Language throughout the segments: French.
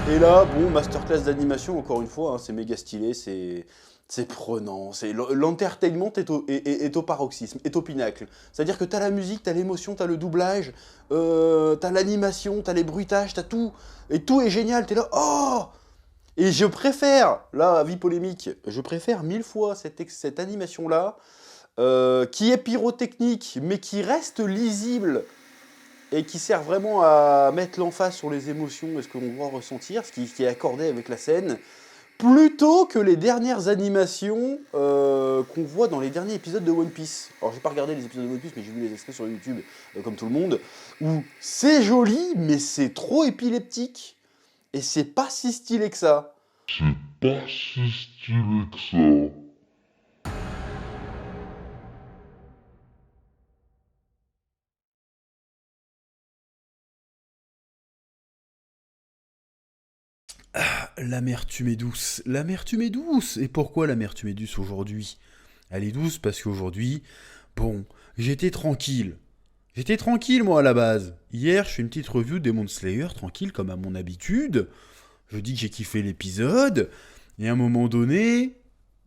Et là, bon, masterclass d'animation, encore une fois, hein, c'est méga stylé, c'est prenant, l'entertainment est au paroxysme, est au pinacle. C'est-à-dire que t'as la musique, t'as l'émotion, t'as le doublage, t'as l'animation, t'as les bruitages, t'as tout, et tout est génial, t'es là, oh! Et je préfère, là, avis polémique, je préfère mille fois cette animation-là, qui est pyrotechnique, mais qui reste lisible, et qui sert vraiment à mettre l'emphase sur les émotions et ce qu'on doit ressentir, ce qui est accordé avec la scène, plutôt que les dernières animations qu'on voit dans les derniers épisodes de One Piece. Alors j'ai pas regardé les épisodes de One Piece, mais j'ai vu les extraits sur YouTube, comme tout le monde, où c'est joli, mais c'est trop épileptique, et c'est pas si stylé que ça. C'est pas si stylé que ça. L'amertume est douce. L'amertume est douce. Et pourquoi l'amertume est douce aujourd'hui? Elle est douce parce qu'aujourd'hui, bon, j'étais tranquille. J'étais tranquille, moi, à la base. Hier, je fais une petite review de Demon Slayer, tranquille, comme à mon habitude. Je dis que j'ai kiffé l'épisode. Et à un moment donné,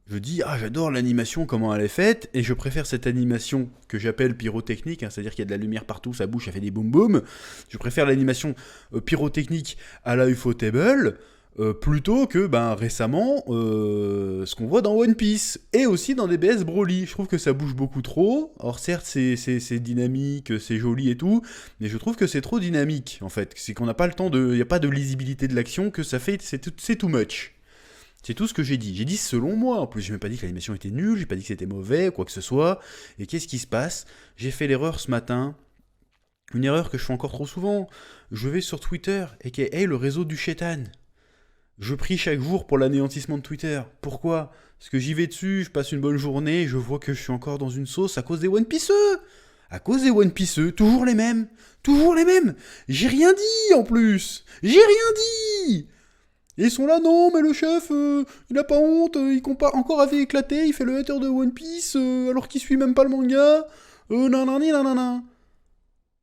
je dis, ah, j'adore l'animation, comment elle est faite. Et je préfère cette animation que j'appelle pyrotechnique, hein, c'est-à-dire qu'il y a de la lumière partout, sa bouche, ça fait des boum boum. Je préfère l'animation pyrotechnique à la Ufotable. Plutôt que récemment ce qu'on voit dans One Piece et aussi dans DBS Broly. Je trouve que ça bouge beaucoup trop. Alors certes c'est dynamique, c'est joli et tout, mais je trouve que c'est trop dynamique en fait. C'est qu'on n'a pas le temps de, il n'y a pas de lisibilité de l'action, que ça fait, c'est too much. C'est tout ce que j'ai dit. J'ai dit selon moi. En plus, j'ai même pas dit que l'animation était nulle, j'ai pas dit que c'était mauvais, quoi que ce soit. Et qu'est-ce qui se passe? J'ai fait l'erreur ce matin. Une erreur que je fais encore trop souvent. Je vais sur Twitter, aka le réseau du chétan. Je prie chaque jour pour l'anéantissement de Twitter. Pourquoi? Parce que j'y vais dessus, je passe une bonne journée, je vois que je suis encore dans une sauce à cause des One Pieceux. À cause des One Pieceux, toujours les mêmes. Toujours les mêmes. J'ai rien dit en plus. J'ai rien dit. Et ils sont là, non, mais le chef, il a pas honte, il compare encore avec éclaté, il fait le hater de One Piece, alors qu'il suit même pas le manga. Nanani, nanana.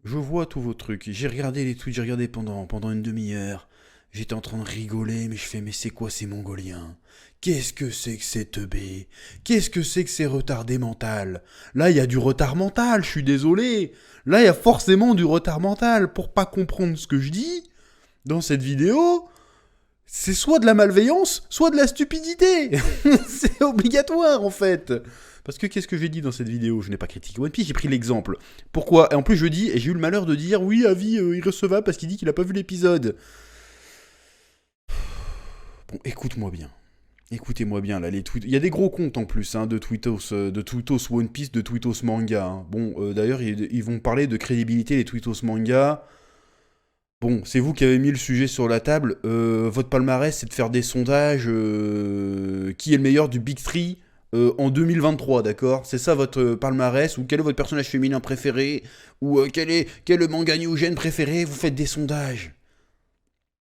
Je vois tous vos trucs. J'ai regardé les tweets, j'ai regardé pendant une demi-heure. J'étais en train de rigoler, mais je fais, mais c'est quoi ces Mongoliens? Qu'est-ce que c'est que ces teubés? Qu'est-ce que c'est que ces retardés mental? Là, il y a du retard mental, je suis désolé. Là, il y a forcément du retard mental. Pour pas comprendre ce que je dis, dans cette vidéo, c'est soit de la malveillance, soit de la stupidité. C'est obligatoire, en fait. Parce que qu'est-ce que j'ai dit dans cette vidéo? Je n'ai pas critiqué One Piece, j'ai pris l'exemple. Pourquoi? Et en plus, je dis, et j'ai eu le malheur de dire, oui, avis irrecevable parce qu'il dit qu'il a pas vu l'épisode. Bon, écoute-moi bien. Écoutez-moi bien, là, les tweets. Il y a des gros comptes en plus, hein, de Tweetos One Piece, de Tweetos Manga. Hein. Bon, d'ailleurs, ils vont parler de crédibilité, les Tweetos Manga. Bon, c'est vous qui avez mis le sujet sur la table. Votre palmarès, c'est de faire des sondages. Qui est le meilleur du Big Three en 2023, d'accord? C'est ça votre palmarès? Ou quel est votre personnage féminin préféré? Ou quel est le manga new gen préféré? Vous faites des sondages.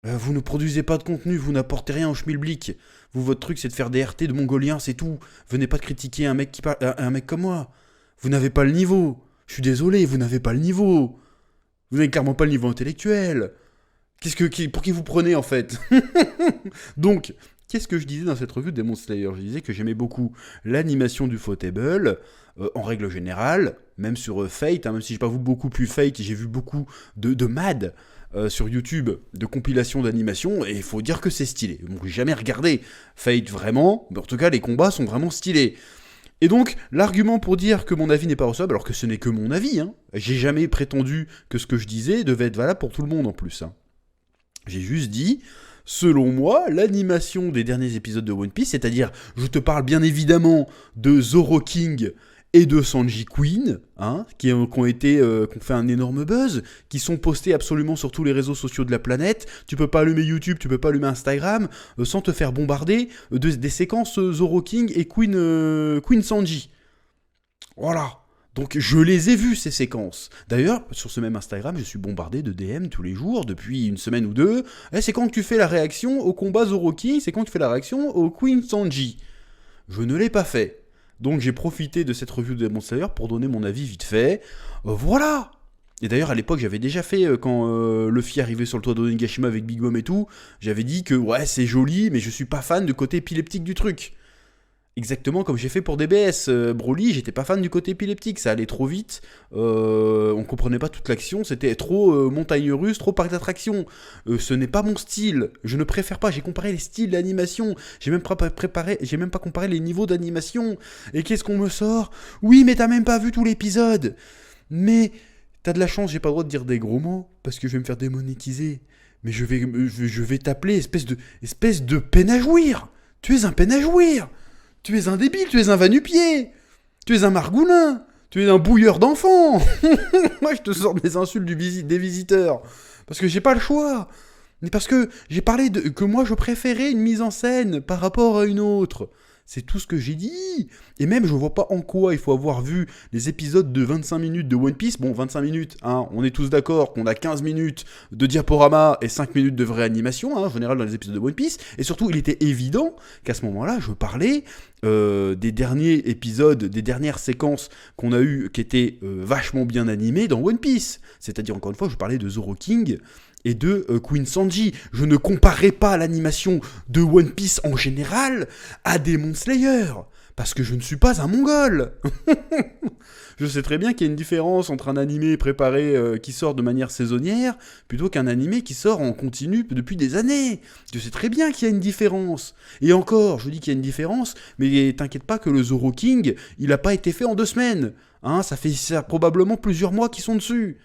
Vous ne produisez pas de contenu, vous n'apportez rien au schmilblick. Vous, votre truc, c'est de faire des RT de mongoliens, c'est tout. Venez pas de critiquer un mec, un mec comme moi. Vous n'avez pas le niveau. Je suis désolé, vous n'avez pas le niveau. Vous n'avez clairement pas le niveau intellectuel. Pour qui vous prenez, en fait? Donc, qu'est-ce que je disais dans cette revue de Demon Slayer? Je disais que j'aimais beaucoup l'animation du Fotable, en règle générale, même sur Fate, hein, même si j'ai pas vu beaucoup plus Fate, j'ai vu beaucoup de MAD sur YouTube, de compilations d'animation, et il faut dire que c'est stylé. Donc j'ai jamais regardé Fate vraiment, mais en tout cas les combats sont vraiment stylés. Et donc, l'argument pour dire que mon avis n'est pas recevable, alors que ce n'est que mon avis, hein, j'ai jamais prétendu que ce que je disais devait être valable pour tout le monde en plus. Hein. J'ai juste dit, selon moi, l'animation des derniers épisodes de One Piece, c'est-à-dire, je te parle bien évidemment de Zoro King et de Sanji Queen, hein, qui ont fait un énorme buzz, qui sont postés absolument sur tous les réseaux sociaux de la planète. Tu peux pas allumer YouTube, tu peux pas allumer Instagram, sans te faire bombarder des séquences Zoro King et Queen Sanji. Voilà. Donc je les ai vues, ces séquences. D'ailleurs, sur ce même Instagram, je suis bombardé de DM tous les jours, depuis une semaine ou deux. C'est quand que tu fais la réaction au combat Zoro King, c'est quand que tu fais la réaction au Queen Sanji. Je ne l'ai pas fait. Donc j'ai profité de cette review de Demon Slayer pour donner mon avis vite fait. Voilà. Et d'ailleurs, à l'époque, j'avais déjà fait, quand Luffy arrivait sur le toit d'Onigashima avec Big Mom et tout, j'avais dit que ouais, c'est joli, mais je suis pas fan du côté épileptique du truc. Exactement comme j'ai fait pour DBS. Broly, j'étais pas fan du côté épileptique, ça allait trop vite, on comprenait pas toute l'action, c'était trop montagne russe, trop parc d'attractions. Ce n'est pas mon style, je ne préfère pas, j'ai comparé les styles d'animation, j'ai même pas comparé les niveaux d'animation. Et qu'est-ce qu'on me sort? Oui, mais t'as même pas vu tout l'épisode. Mais t'as de la chance, j'ai pas le droit de dire des gros mots, parce que je vais me faire démonétiser. Mais je vais t'appeler espèce de peine à jouir. Tu es un peine à jouir. Tu es un débile, tu es un va-nu-pied. Tu es un margoulin. Tu es un bouilleur d'enfants. Moi, je te sors des insultes des visiteurs. Parce que j'ai pas le choix. Mais parce que j'ai parlé que moi, je préférais une mise en scène par rapport à une autre. C'est tout ce que j'ai dit. Et même, je vois pas en quoi il faut avoir vu les épisodes de 25 minutes de One Piece. Bon, 25 minutes, hein, on est tous d'accord qu'on a 15 minutes de diaporama et 5 minutes de vraie animation, hein, en général dans les épisodes de One Piece. Et surtout, il était évident qu'à ce moment-là, je parlais des derniers épisodes, des dernières séquences qu'on a eues qui étaient vachement bien animées dans One Piece. C'est-à-dire, encore une fois, je parlais de Zoro King et de Queen Sanji. Je ne comparais pas l'animation de One Piece en général à Demon Slayer, parce que je ne suis pas un mongol. Je sais très bien qu'il y a une différence entre un animé préparé qui sort de manière saisonnière plutôt qu'un animé qui sort en continu depuis des années. Je sais très bien qu'il y a une différence. Et encore, je dis qu'il y a une différence, mais t'inquiète pas que le Zoro King, il n'a pas été fait en 2 semaines. Hein, ça fait probablement plusieurs mois qu'ils sont dessus.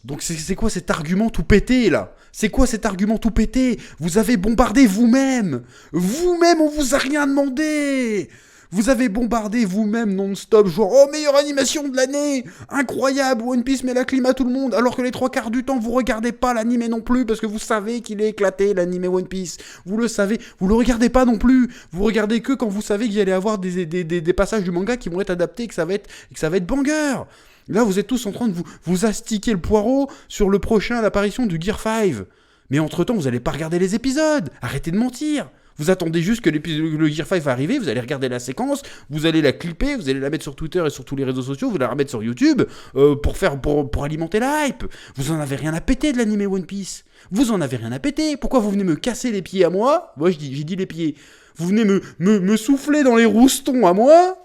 Donc c'est quoi cet argument tout pété là? C'est quoi cet argument tout pété? Vous avez bombardé vous-même. Vous-même, on vous a rien demandé. Vous avez bombardé vous-même non-stop, genre « Oh, meilleure animation de l'année! Incroyable, One Piece met la clim à tout le monde !» Alors que les 3/4 du temps, vous regardez pas l'animé non plus, parce que vous savez qu'il est éclaté, l'animé One Piece. Vous le savez, vous le regardez pas non plus. Vous regardez que quand vous savez qu'il y allait avoir des passages du manga qui vont être adaptés et que ça va être banger. Là, vous êtes tous en train de vous astiquer le poireau sur le prochain, l'apparition du Gear 5. Mais entre-temps, vous allez pas regarder les épisodes. Arrêtez de mentir. Vous attendez juste que le Gear 5 va arriver, vous allez regarder la séquence, vous allez la clipper, vous allez la mettre sur Twitter et sur tous les réseaux sociaux, vous allez la remettre sur YouTube pour alimenter la hype. Vous en avez rien à péter de l'animé One Piece. Vous en avez rien à péter. Pourquoi vous venez me casser les pieds à moi? Moi, j'ai dit les pieds. Vous venez me souffler dans les roustons à moi,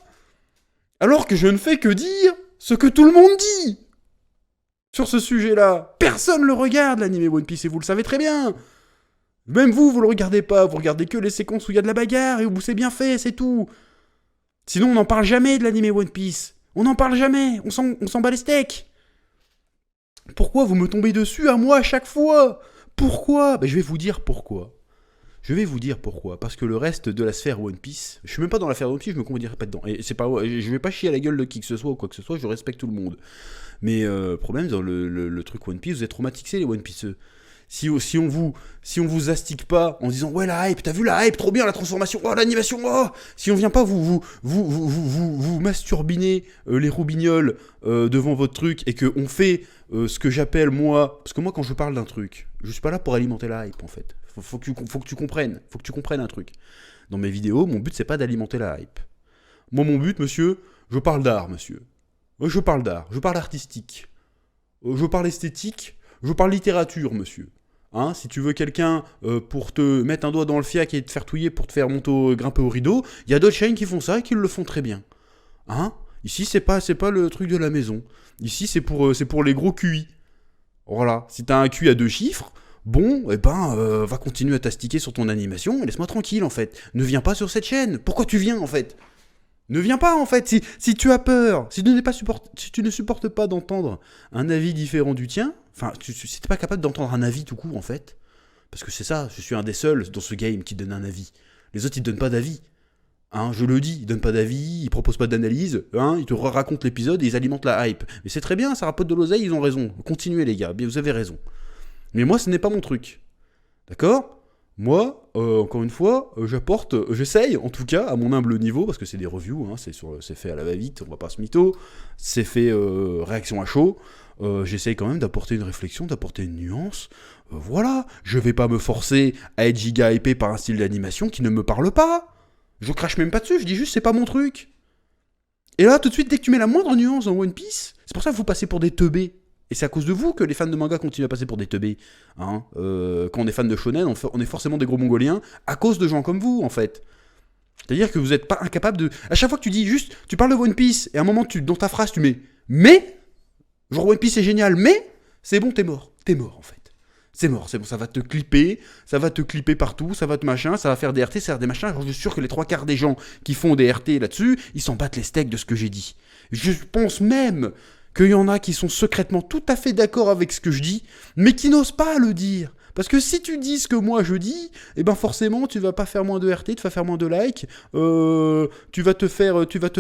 alors que je ne fais que dire ce que tout le monde dit sur ce sujet-là. Personne le regarde, l'animé One Piece, et vous le savez très bien. Même vous le regardez pas, vous regardez que les séquences où il y a de la bagarre et où c'est bien fait, c'est tout. Sinon, on n'en parle jamais de l'animé One Piece. On n'en parle jamais, on s'en bat les steaks. Pourquoi vous me tombez dessus à moi à chaque fois? Pourquoi? Je vais vous dire pourquoi. Parce que le reste de la sphère One Piece, je suis même pas dans l'affaire One Piece, je me considère pas dedans. Et c'est pas, je vais pas chier à la gueule de qui que ce soit ou quoi que ce soit, je respecte tout le monde. Mais problème dans le truc One Piece, vous êtes traumatisés les One Pieceux. Si on vous astique pas en disant ouais la hype, t'as vu la hype, trop bien la transformation, oh l'animation, oh, si on vient pas vous masturbiner les roubignoles devant votre truc et que on fait ce que j'appelle moi, parce que moi quand je parle d'un truc, je suis pas là pour alimenter la hype en fait. Faut que tu comprennes un truc. Dans mes vidéos, mon but c'est pas d'alimenter la hype. Moi mon but, monsieur, je parle d'art, monsieur. Moi je parle d'art, je parle artistique, je parle esthétique, je parle littérature, monsieur. Hein, si tu veux quelqu'un pour te mettre un doigt dans le fiac et te faire touiller pour te faire grimper au rideau, il y a d'autres chaînes qui font ça et qui le font très bien. Hein, ici, c'est pas le truc de la maison. Ici, c'est pour les gros QI. Voilà. Si t'as un QI à 2 chiffres, bon, va continuer à t'astiquer sur ton animation et laisse-moi tranquille, en fait. Ne viens pas sur cette chaîne. Pourquoi tu viens, en fait? Ne viens pas, en fait. Si tu as peur, si tu ne supportes pas d'entendre un avis différent du tien, enfin, si tu n'es pas capable d'entendre un avis tout court, en fait, parce que c'est ça, je suis un des seuls dans ce game qui donne un avis. Les autres, ils ne donnent pas d'avis. Hein, je le dis, ils donnent pas d'avis, ils proposent pas d'analyse, hein, ils te racontent l'épisode et ils alimentent la hype. Mais c'est très bien, ça rapporte de l'oseille, ils ont raison. Continuez, les gars, vous avez raison. Mais moi, ce n'est pas mon truc. D'accord ? Moi, encore une fois, j'essaye, en tout cas, à mon humble niveau, parce que c'est des reviews, hein, c'est fait à la va-vite, on va pas se mytho, c'est fait réaction à chaud, j'essaye quand même d'apporter une réflexion, d'apporter une nuance, voilà, je vais pas me forcer à être giga hypé par un style d'animation qui ne me parle pas, je crache même pas dessus, je dis juste c'est pas mon truc. Et là, tout de suite, dès que tu mets la moindre nuance dans One Piece, c'est pour ça que vous passez pour des teubés. Et c'est à cause de vous que les fans de manga continuent à passer pour des teubés. Hein. Quand on est fan de shonen, on est forcément des gros mongoliens à cause de gens comme vous, en fait. C'est-à-dire que vous n'êtes pas incapable de... À chaque fois que tu dis juste, tu parles de One Piece, et à un moment, dans ta phrase, tu mets « mais », genre One Piece c'est génial, mais, c'est bon, t'es mort. T'es mort, en fait. C'est mort, ça va te clipper partout, ça va te machin, ça va faire des RT, ça va faire des machins. Alors je suis sûr que les 3/4 des gens qui font des RT là-dessus, ils s'en battent les steaks de ce que j'ai dit. Je pense même qu'il y en a qui sont secrètement tout à fait d'accord avec ce que je dis, mais qui n'osent pas le dire. Parce que si tu dis ce que moi je dis, eh ben forcément tu vas pas faire moins de RT, tu vas faire moins de likes, tu vas te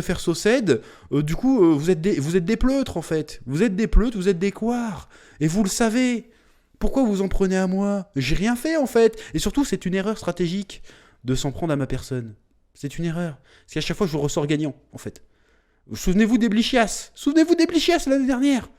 faire saucède. Du coup, vous êtes des pleutres en fait. Vous êtes des pleutres, vous êtes des couards. Et vous le savez. Pourquoi vous en prenez à moi ? J'ai rien fait en fait. Et surtout, c'est une erreur stratégique de s'en prendre à ma personne. C'est une erreur. Parce qu'à chaque fois, je ressors gagnant en fait. Souvenez-vous des Blichias. Souvenez-vous des Blichias l'année dernière.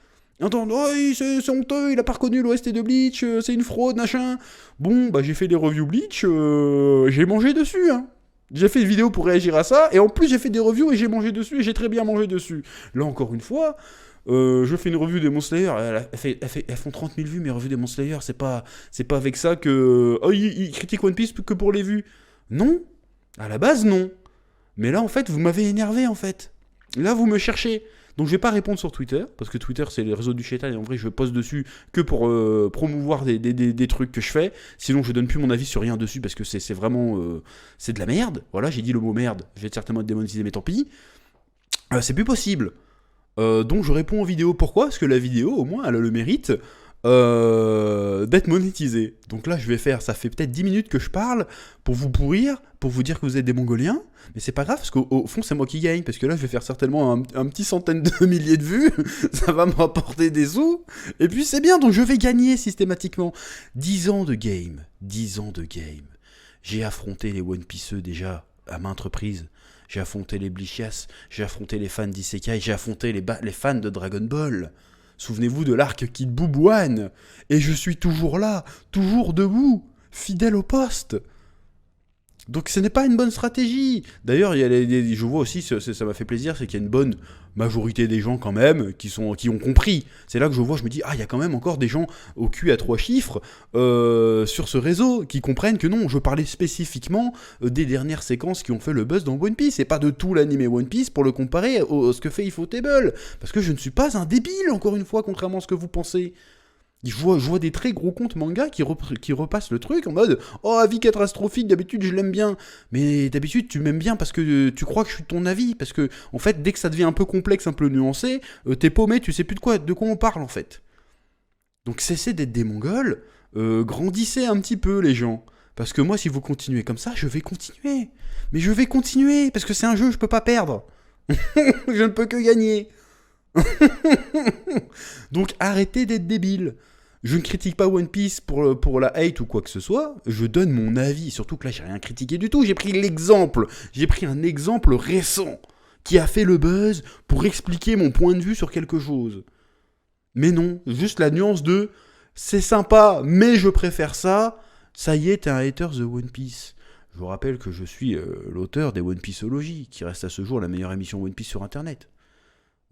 Entendre, oh, c'est honteux, il a pas reconnu l'OST de Bleach, c'est une fraude, machin. Bon, bah j'ai fait des reviews Bleach, j'ai mangé dessus, hein. J'ai fait une vidéo pour réagir à ça, et en plus j'ai fait des reviews et j'ai mangé dessus, et j'ai très bien mangé dessus. Là encore une fois, je fais une review Demon Slayer, elles font 30 000 vues, mes revues Demon Slayer, c'est pas avec ça que... Oh, il critique One Piece que pour les vues. Non, à la base non. Mais là en fait, vous m'avez énervé en fait. Là vous me cherchez. Donc je vais pas répondre sur Twitter, parce que Twitter c'est le réseau du chétan, et en vrai je poste dessus que pour promouvoir des trucs que je fais, sinon je donne plus mon avis sur rien dessus, parce que c'est vraiment... c'est de la merde, voilà, j'ai dit le mot merde, je vais certainement être démonétisé, mais tant pis. C'est plus possible. Donc je réponds en vidéo, pourquoi ? Parce que la vidéo, au moins, elle a le mérite d'être monétisée. Donc là, je vais faire, ça fait peut-être 10 minutes que je parle pour vous pourrir, pour vous dire que vous êtes des Mongoliens, mais c'est pas grave, parce qu'au fond, c'est moi qui gagne, parce que là, je vais faire certainement un petit centaine de milliers de vues, ça va me rapporter des sous, et puis c'est bien, donc je vais gagner systématiquement. 10 ans de game, 10 ans de game. J'ai affronté les One Pieceux déjà à maintes reprises. J'ai affronté les Blichias, j'ai affronté les fans d'Isekai, j'ai affronté les fans de Dragon Ball. Souvenez-vous de l'arc Kid Bubuan. Et je suis toujours là, toujours debout, fidèle au poste. Donc ce n'est pas une bonne stratégie. D'ailleurs, je vois aussi, ça m'a fait plaisir, c'est qu'il y a une bonne majorité des gens quand même qui ont compris. C'est là que je vois, je me dis, il y a quand même encore des gens au cul à 3 chiffres sur ce réseau qui comprennent que non, je parlais spécifiquement des dernières séquences qui ont fait le buzz dans One Piece, et pas de tout l'anime One Piece pour le comparer à ce que fait Ifotable. Parce que je ne suis pas un débile, encore une fois, contrairement à ce que vous pensez. Je vois des très gros comptes manga qui repassent le truc en mode « Oh, avis catastrophique, d'habitude je l'aime bien. » Mais d'habitude tu m'aimes bien parce que tu crois que je suis de ton avis. Parce que, en fait, dès que ça devient un peu complexe, un peu nuancé, t'es paumé, tu sais plus de quoi on parle, en fait. Donc cessez d'être des Mongols, grandissez un petit peu, les gens. Parce que moi, si vous continuez comme ça, je vais continuer. Mais je vais continuer, parce que c'est un jeu, je peux pas perdre. Je ne peux que gagner. Donc arrêtez d'être débile. Je ne critique pas One Piece pour la hate ou quoi que ce soit, je donne mon avis, surtout que là j'ai rien critiqué du tout, j'ai pris un exemple récent qui a fait le buzz pour expliquer mon point de vue sur quelque chose. Mais non, juste la nuance de c'est sympa, mais je préfère ça, ça y est, t'es un hater de One Piece. Je vous rappelle que je suis l'auteur des One Pieceology, qui reste à ce jour la meilleure émission One Piece sur internet.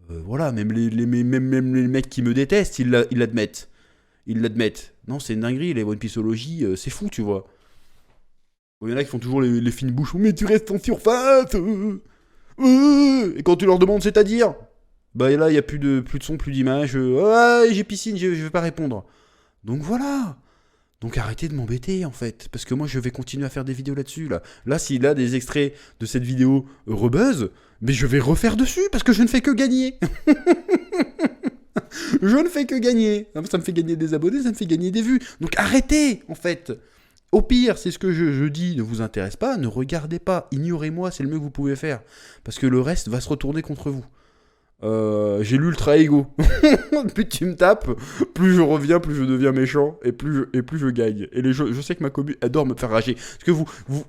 Voilà, même les mecs qui me détestent, ils l'admettent. Ils l'admettent. Non, c'est une dinguerie, les One Pieceology, c'est fou, tu vois. Il y en a qui font toujours les fines bouches. Mais tu restes en surface. Et quand tu leur demandes, c'est-à-dire, bah là, il n'y a plus de son, plus d'image. Ouais, j'ai piscine, je vais pas répondre. Donc voilà. Donc arrêtez de m'embêter, en fait. Parce que moi, je vais continuer à faire des vidéos là-dessus. Là, s'il a des extraits de cette vidéo rebuzz, mais je vais refaire dessus, parce que je ne fais que gagner. Je ne fais que gagner. Ça me fait gagner des abonnés, ça me fait gagner des vues. Donc arrêtez, en fait. Au pire, si ce que je dis ne vous intéresse pas, ne regardez pas, ignorez-moi, c'est le mieux que vous pouvez faire. Parce que le reste va se retourner contre vous. J'ai l'ultra ego. Plus tu me tapes, plus je reviens, plus je deviens méchant, et plus je gagne. Et je sais que ma commu adore me faire rager. Parce que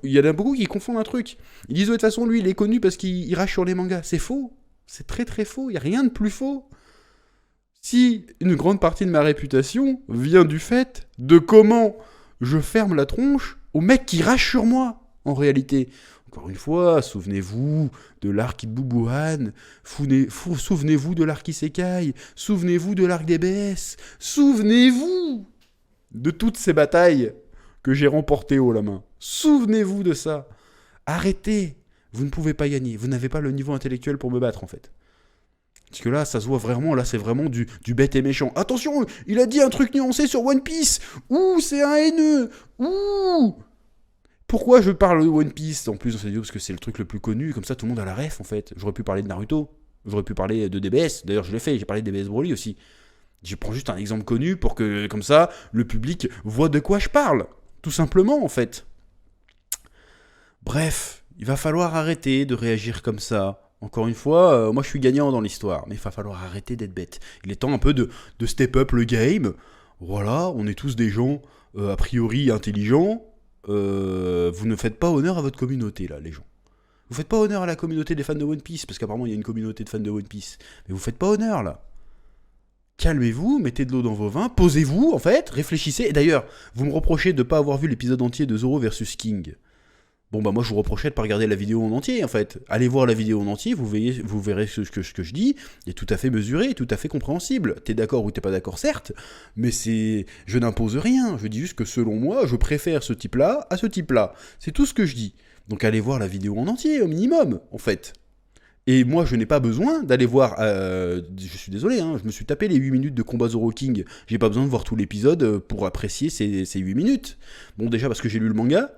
il y en a beaucoup qui confondent un truc. Ils disent, de toute façon, lui, il est connu parce qu'il rage sur les mangas. C'est faux. C'est très très faux. Il n'y a rien de plus faux. Si une grande partie de ma réputation vient du fait de comment je ferme la tronche aux mecs qui ragent sur moi. en réalité. Encore une fois, souvenez-vous de l'arc Ibubuhan, souvenez-vous de l'arc Isekai, souvenez-vous de l'arc DBS, souvenez-vous de toutes ces batailles que j'ai remportées haut la main. Souvenez-vous de ça. Arrêtez. Vous ne pouvez pas gagner. Vous n'avez pas le niveau intellectuel pour me battre, en fait. Parce que là, ça se voit vraiment, là, c'est vraiment du bête et méchant. Attention, il a dit un truc nuancé sur One Piece. Ouh, c'est un haineux. Ouh. Pourquoi je parle de One Piece ? En plus, on s'est dit, parce que c'est le truc le plus connu, comme ça, tout le monde a la ref, en fait. J'aurais pu parler de Naruto. J'aurais pu parler de DBS. D'ailleurs, je l'ai fait, j'ai parlé de DBS Broly aussi. Je prends juste un exemple connu pour que, comme ça, le public voit de quoi je parle. Tout simplement, en fait. Bref, il va falloir arrêter de réagir comme ça. Encore une fois, moi je suis gagnant dans l'histoire, mais il va falloir arrêter d'être bête. Il est temps un peu de step up le game. Voilà, on est tous des gens a priori intelligents. Vous ne faites pas honneur à votre communauté là, les gens. Vous faites pas honneur à la communauté des fans de One Piece, parce qu'apparemment il y a une communauté de fans de One Piece. Mais vous faites pas honneur là. Calmez-vous, mettez de l'eau dans vos vins, posez-vous en fait, réfléchissez. Et d'ailleurs, vous me reprochez de ne pas avoir vu l'épisode entier de Zoro versus King. Bon bah moi je vous reprochais de pas regarder la vidéo en entier en fait. Allez voir la vidéo en entier, vous verrez ce que je dis, est tout à fait mesuré, tout à fait compréhensible. T'es d'accord ou t'es pas d'accord certes, mais je n'impose rien, je dis juste que selon moi, je préfère ce type-là à ce type-là. C'est tout ce que je dis. Donc allez voir la vidéo en entier au minimum en fait. Et moi je n'ai pas besoin d'aller voir, je suis désolé, je me suis tapé les 8 minutes de combat Zoro King, j'ai pas besoin de voir tout l'épisode pour apprécier ces 8 minutes. Bon déjà parce que j'ai lu le manga,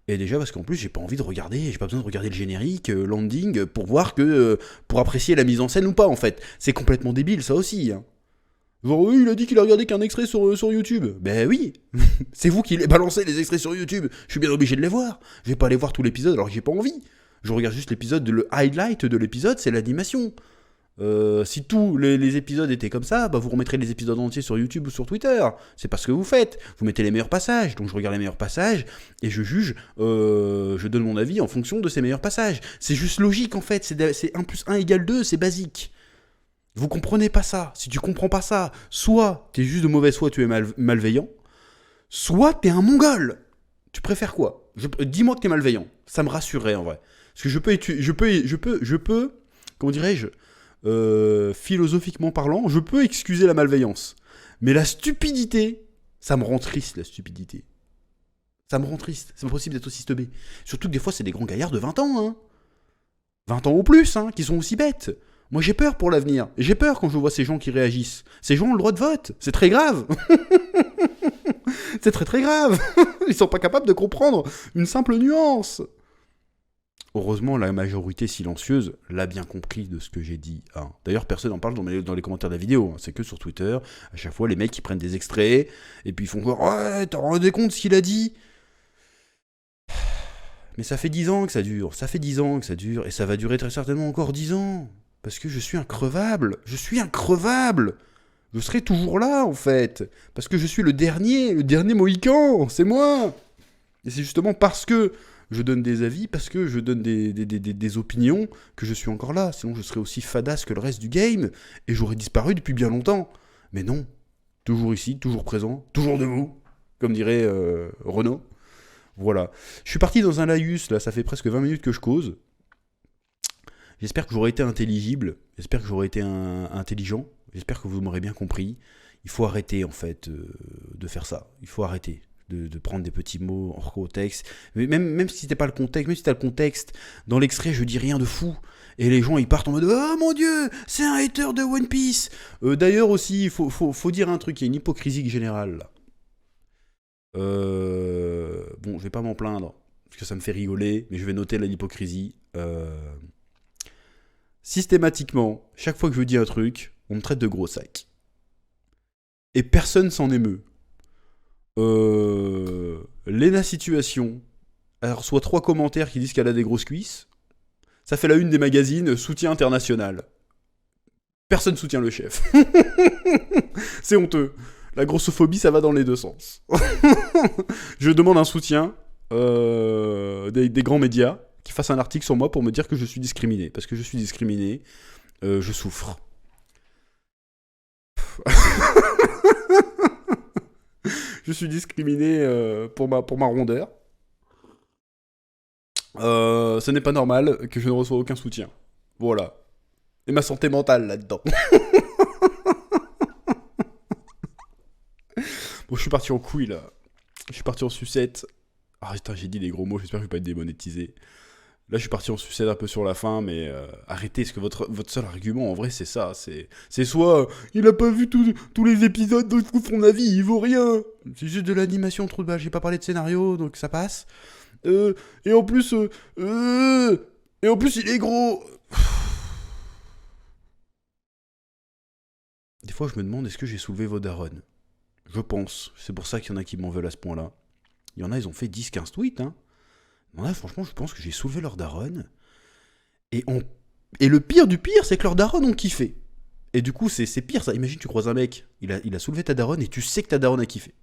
et déjà parce qu'en plus j'ai pas envie de regarder, j'ai pas besoin de regarder le générique, landing, pour voir pour apprécier la mise en scène ou pas en fait. C'est complètement débile ça aussi. Genre oui, il a dit qu'il a regardé qu'un extrait sur YouTube. Ben oui, c'est vous qui les balancez les extraits sur YouTube. Je suis bien obligé de les voir. Je vais pas aller voir tout l'épisode alors que j'ai pas envie. Je regarde juste l'épisode, le highlight de l'épisode, c'est l'animation. Si tous les épisodes étaient comme ça, bah vous remettrez les épisodes entiers sur YouTube ou sur Twitter. C'est pas ce que vous faites. Vous mettez les meilleurs passages. Donc je regarde les meilleurs passages et je juge, je donne mon avis en fonction de ces meilleurs passages. C'est juste logique en fait. C'est 1 + 1 = 2, c'est basique. Vous comprenez pas ça. Si tu comprends pas ça, soit t'es juste de mauvaise foi, tu es malveillant, soit t'es un mongol. Tu préfères quoi ? Dis-moi que t'es malveillant. Ça me rassurerait en vrai. Parce que je peux, comment dirais-je, philosophiquement parlant, je peux excuser la malveillance. Mais la stupidité, ça me rend triste, la stupidité. Ça me rend triste. C'est impossible d'être aussi teubé. Surtout que des fois, c'est des grands gaillards de 20 ans. 20 ans ou plus, qui sont aussi bêtes. Moi, j'ai peur pour l'avenir. J'ai peur quand je vois ces gens qui réagissent. Ces gens ont le droit de vote. C'est très grave. C'est très très grave. Ils sont pas capables de comprendre une simple nuance. Heureusement, la majorité silencieuse l'a bien compris de ce que j'ai dit. D'ailleurs, personne n'en parle dans les commentaires de la vidéo. C'est que sur Twitter, à chaque fois, les mecs, ils prennent des extraits, et puis ils font quoi ? Ouais, t'en rendais compte ce qu'il a dit ? Mais ça fait 10 ans que ça dure. Ça fait 10 ans que ça dure, et ça va durer très certainement encore 10 ans. Parce que je suis increvable. Je suis increvable. Je serai toujours là, en fait. Parce que je suis le dernier Mohican. C'est moi. Et c'est justement parce que je donne des avis, parce que je donne des opinions, que je suis encore là. Sinon, je serais aussi fadasse que le reste du game, et j'aurais disparu depuis bien longtemps. Mais non. Toujours ici, toujours présent, toujours debout, comme dirait Renaud. Voilà. Je suis parti dans un laïus, là, ça fait presque 20 minutes que je cause. J'espère que j'aurai été intelligible, j'espère que j'aurai été intelligent, j'espère que vous m'aurez bien compris. Il faut arrêter, en fait, de faire ça. Il faut arrêter. De prendre des petits mots hors contexte. Mais même si c'était pas le contexte, même si t'as le contexte, dans l'extrait, je dis rien de fou. Et les gens, ils partent en mode « Oh mon Dieu, c'est un hater de One Piece !» D'ailleurs aussi, il faut dire un truc, il y a une hypocrisie générale, là. Bon, je vais pas m'en plaindre, parce que ça me fait rigoler, mais je vais noter l'hypocrisie. Systématiquement, chaque fois que je dis un truc, on me traite de gros sac. Et personne s'en émeut. Lena Situation, elle reçoit 3 commentaires qui disent qu'elle a des grosses cuisses. Ça fait la une des magazines, soutien international. Personne soutient le chef. C'est honteux. La grossophobie, ça va dans les deux sens. Je demande un soutien des grands médias qui fassent un article sur moi pour me dire que je suis discriminé. Parce que je suis discriminé, je souffre. Je suis discriminé pour ma rondeur. Ce n'est pas normal que je ne reçois aucun soutien. Voilà. Et ma santé mentale là-dedans. Bon, je suis parti en couille là. Je suis parti en sucette. Ah putain, j'ai dit des gros mots, j'espère que je vais pas être démonétisé. Là, je suis parti en sucette un peu sur la fin, mais arrêtez, parce que votre seul argument, en vrai, c'est ça. C'est soit, il a pas vu tous les épisodes, donc son avis, il vaut rien. C'est juste de l'animation, trop de balles, j'ai pas parlé de scénario, donc ça passe. Et en plus, il est gros. Des fois, je me demande, est-ce que j'ai soulevé vos darons? Je pense. C'est pour ça qu'il y en a qui m'en veulent à ce point-là. Il y en a, ils ont fait 10-15 tweets, hein. Il y en a, franchement, je pense que j'ai soulevé leur daronne. Et le pire du pire, c'est que leurs darons ont kiffé. Et du coup, c'est pire ça. Imagine, tu croises un mec, il a soulevé ta daronne et tu sais que ta daronne a kiffé.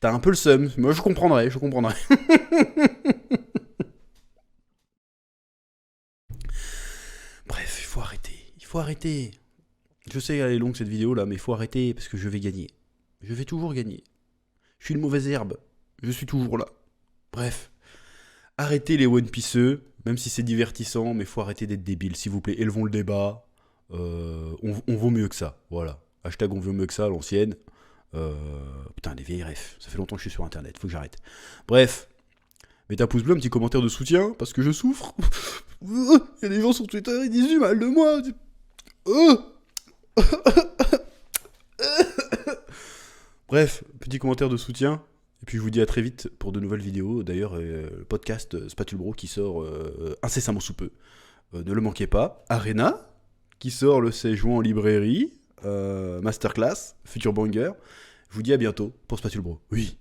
T'as un peu le seum. Moi, je comprendrais. Bref, il faut arrêter. Je sais qu'elle est longue cette vidéo là, mais il faut arrêter parce que je vais gagner. Je vais toujours gagner. Je suis une mauvaise herbe. Je suis toujours là. Bref. Arrêtez les One Pieceux, même si c'est divertissant, mais faut arrêter d'être débile, s'il vous plaît. Élevons le débat. On vaut mieux que ça. Voilà. Hashtag on vaut mieux que ça, l'ancienne. Putain, des vieilles refs. Ça fait longtemps que je suis sur internet, faut que j'arrête. Bref. Mettez un pouce bleu, un petit commentaire de soutien, parce que je souffre. Il y a des gens sur Twitter, ils disent du mal de moi. Bref, petit commentaire de soutien. Et puis je vous dis à très vite pour de nouvelles vidéos. D'ailleurs, le podcast Spatule Bro qui sort incessamment sous peu. Ne le manquez pas. Arena, qui sort le 16 juin en librairie. Masterclass, Future Banger. Je vous dis à bientôt pour Spatule Bro. Oui.